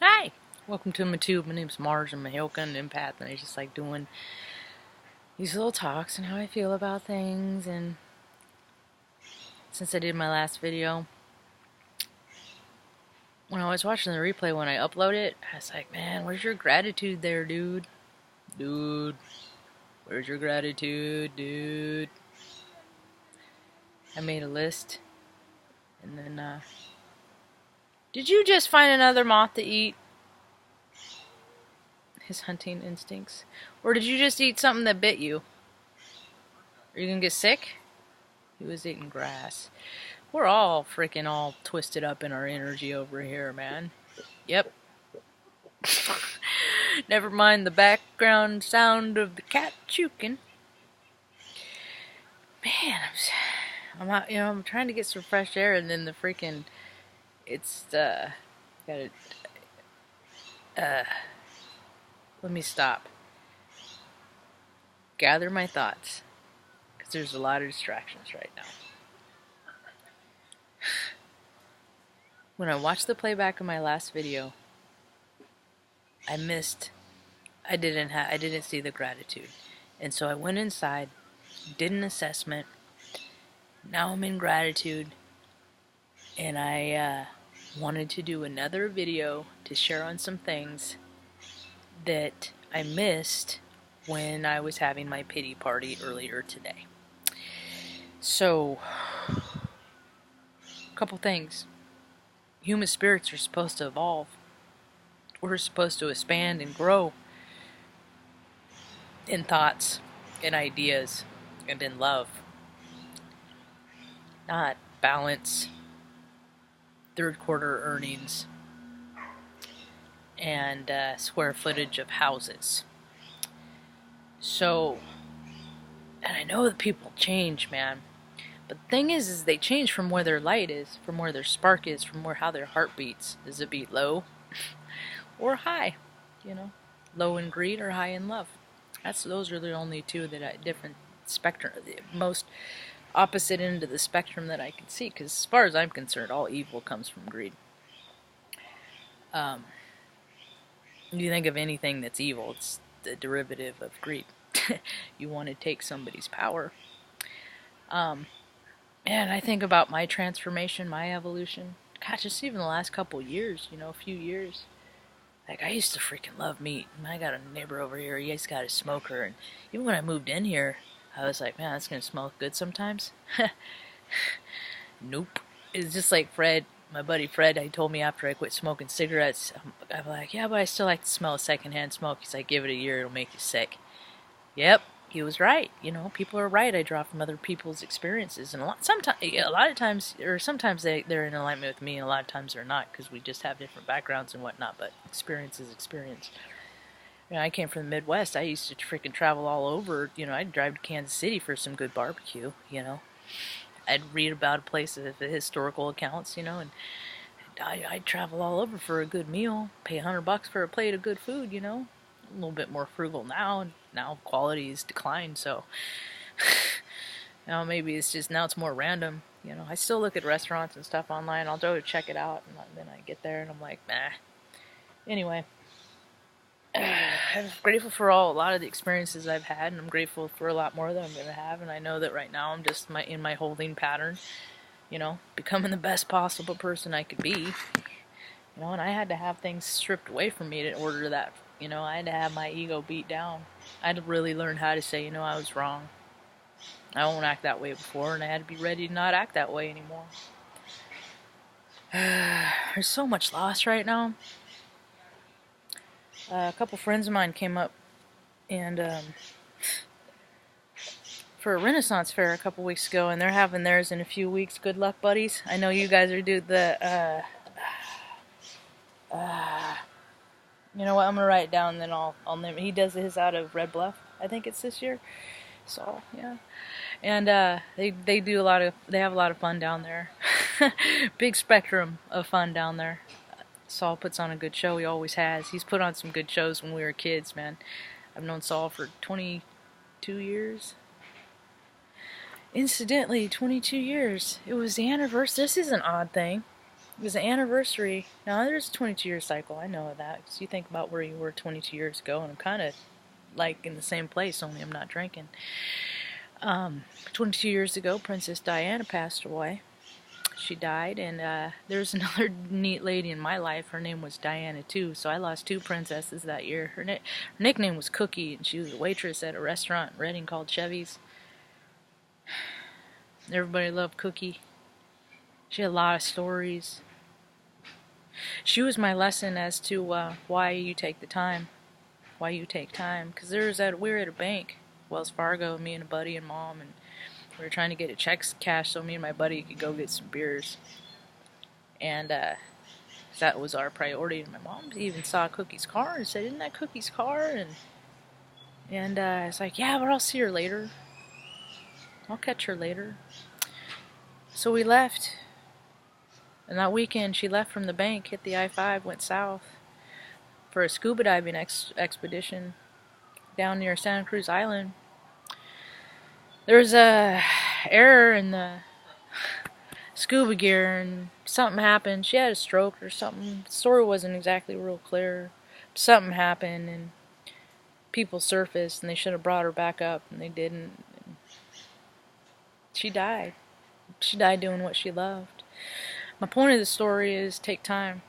Hi! Welcome to my tube. My name's Marge. I'm a Hilka and empath, and I just like doing these little talks and how I feel about things. And since I did my last video, when I was watching the replay when I upload it, I was like, man, where's your gratitude there, dude? Dude, where's your gratitude, dude? I made a list, and then, did you just find another moth to eat? His hunting instincts. Or did you just eat something that bit you? Are you gonna get sick? He was eating grass. We're all freaking all twisted up in our energy over here, man. Yep. Never mind the background sound of the cat chuking. Man, I'm out, I'm trying to get some fresh air, and then the freaking, gotta, let me stop. Gather my thoughts, because there's a lot of distractions right now. When I watched the playback of my last video, I didn't see the gratitude. And so I went inside, did an assessment. Now I'm in gratitude, and I wanted to do another video to share on some things that I missed when I was having my pity party earlier today. So, a couple things. Human spirits are supposed to evolve. We're supposed to expand and grow in thoughts, in ideas, and in love. Not balance, third quarter earnings, and square footage of houses. So, and I know that people change, man. But the thing is they change from where their light is, from where their spark is, from how their heart beats. Does it beat low or high? Low in greed or high in love. Those are the only two different spectrum, the most opposite end of the spectrum that I can see. Because as far as I'm concerned, all evil comes from greed. If you think of anything that's evil, it's the derivative of greed. You want to take somebody's power. And I think about my transformation, my evolution. God, just even the last couple years, a few years. Like, I used to freaking love meat. And I got a neighbor over here, he's got a smoker. And even when I moved in here, I was like, man, that's going to smell good sometimes. Nope. It's just like Fred, my buddy Fred, he told me after I quit smoking cigarettes, I'm like, yeah, but I still like to smell a secondhand smoke. He's like, give it a year, it'll make you sick. Yep. He was right. People are right. I draw from other people's experiences, and sometimes they're in alignment with me, and a lot of times they're not, because we just have different backgrounds and whatnot. But experience is experience. I came from the Midwest. I used to freaking travel all over. I'd drive to Kansas City for some good barbecue. I'd read about a place, the historical accounts. And I'd travel all over for a good meal. Pay $100 for a plate of good food. A little bit more frugal now, and now quality has declined, so now maybe it's just, now it's more random. I still look at restaurants and stuff online. I'll go to check it out, and then I get there and I'm like, nah. Anyway, I'm grateful for a lot of the experiences I've had, and I'm grateful for a lot more that I'm going to have, and I know that right now I'm just in my holding pattern, becoming the best possible person I could be. And I had to have things stripped away from me in order to that. I had to have my ego beat down. I had to really learn how to say, I was wrong. I won't act that way before, and I had to be ready to not act that way anymore. There's so much loss right now. A couple friends of mine came up and for a Renaissance fair a couple weeks ago, and they're having theirs in a few weeks. Good luck, buddies. I know you guys are doing the you know what? I'm gonna write it down, and then I'll name it. He does his out of Red Bluff. I think it's this year. So yeah, and they have a lot of fun down there. Big spectrum of fun down there. Saul puts on a good show. He always has. He's put on some good shows when we were kids, man. I've known Saul for 22 years. Incidentally, 22 years. It was the anniversary. This is an odd thing. It was the anniversary. Now, there's a 22-year cycle. I know that. Because you think about where you were 22 years ago, and I'm kind of like in the same place, only I'm not drinking. 22 years ago, Princess Diana passed away. She died, and there's another neat lady in my life. Her name was Diana, too. So I lost 2 princesses that year. Her nickname was Cookie, and she was a waitress at a restaurant in Reading called Chevy's. Everybody loved Cookie. She had a lot of stories. She was my lesson as to why you take the time. Why you take time. Because we were at a bank, Wells Fargo, me and a buddy and mom, and we were trying to get a check cashed so me and my buddy could go get some beers. And that was our priority. And my mom even saw Cookie's car and said, "Isn't that Cookie's car?" And I was like, "Yeah, but I'll see her later. I'll catch her later." So we left. And that weekend, she left from the bank, hit the I-5, went south for a scuba diving expedition down near Santa Cruz Island. There was a error in the scuba gear, and something happened. She had a stroke or something. The story wasn't exactly real clear. Something happened, and people surfaced, and they should have brought her back up, and they didn't. And she died. She died doing what she loved. My point of the story is take time.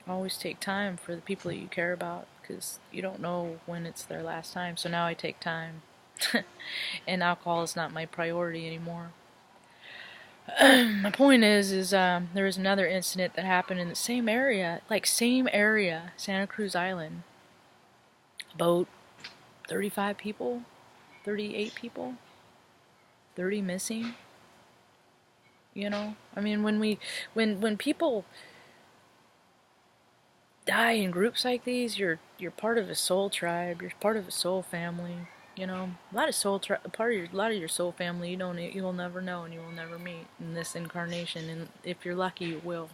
Always take time for the people that you care about, because you don't know when it's their last time. So now I take time. And alcohol is not my priority anymore. My point is there was another incident that happened in the same area, Santa Cruz Island. About 35 people, 38 people, 30 missing. You know, I mean, when people die in groups like these, you're part of a soul tribe. You're part of a soul family. You know, a lot of your soul family you will never know and you will never meet in this incarnation. And if you're lucky, you will.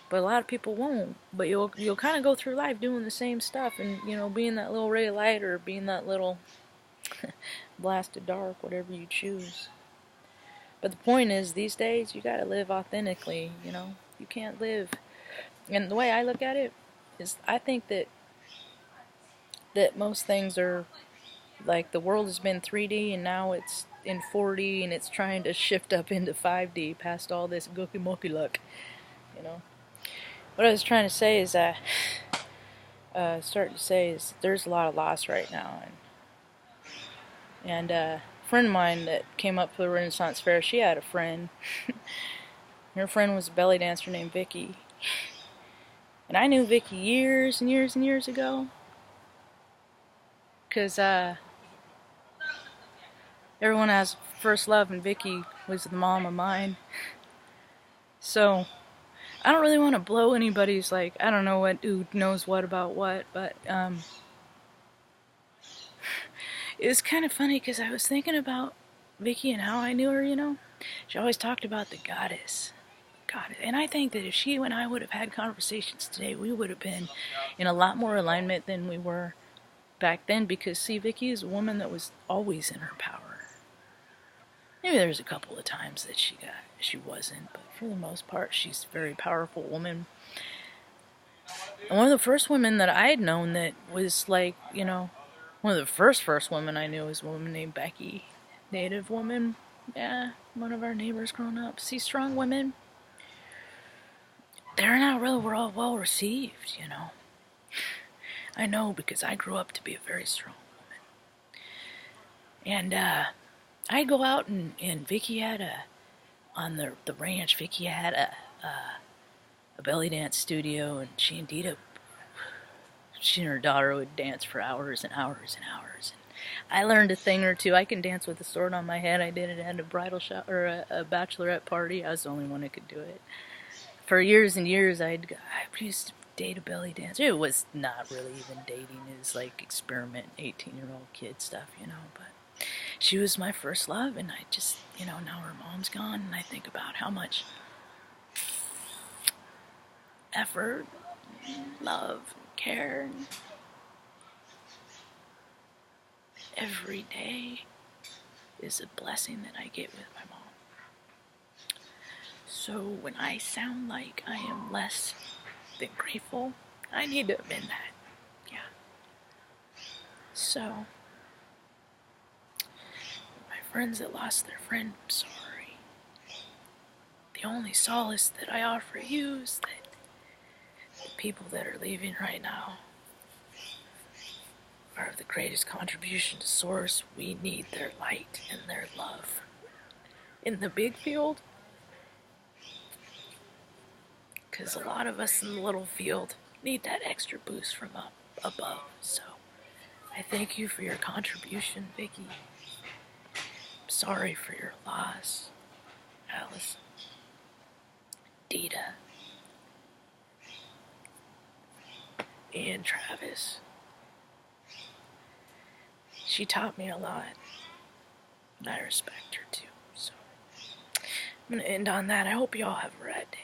But a lot of people won't. But you'll kind of go through life doing the same stuff, and being that little ray of light or being that little blasted dark, whatever you choose. But the point is, these days, you gotta live authentically, You can't live. And the way I look at it is, I think that most things are, like, the world has been 3D, and now it's in 4D, and it's trying to shift up into 5D past all this gooky-mooky luck, What I was trying to say is that, there's a lot of loss right now, and a friend of mine that came up for the Renaissance Fair, she had a friend. Her friend was a belly dancer named Vicky. And I knew Vicky years and years and years ago. Because everyone has first love, and Vicky was the mom of mine. So, I don't really want to blow anybody's, I don't know who knows what about what, but it was kind of funny because I was thinking about Vicky and how I knew her, She always talked about the goddess. And I think that if she and I would have had conversations today, we would have been in a lot more alignment than we were back then. Because, see, Vicky is a woman that was always in her power. Maybe there's a couple of times that she wasn't, but for the most part, she's a very powerful woman. And one of the first women that I had known that was one of the first women I knew was a woman named Becky. Native woman. Yeah, one of our neighbors growing up. See, strong women, they're not real well received, I know, because I grew up to be a very strong woman. And I'd go out, and Vicky had on the ranch, Vicky had a belly dance studio, and she and her daughter would dance for hours and hours and hours. And I learned a thing or two. I can dance with a sword on my head. I did it at a bridal shop or a bachelorette party. I was the only one that could do it. For years and years, I used to date a belly dancer. It was not really even dating. It was like experiment, 18-year-old kid stuff, But she was my first love, and I just, now her mom's gone, and I think about how much effort, love, care, every day is a blessing that I get with my mom. So when I sound like I am less than grateful, I need to amend that. Yeah. So, my friends that lost their friend, I'm sorry. The only solace that I offer you is that the people that are leaving right now are of the greatest contribution to Source. We need their light and their love. In the big field, because a lot of us in the little field need that extra boost from up above. So I thank you for your contribution, Vicky. I'm sorry for your loss, Alice, Dita, and Travis. She taught me a lot, and I respect her too. So I'm gonna end on that. I hope you all have a rad day.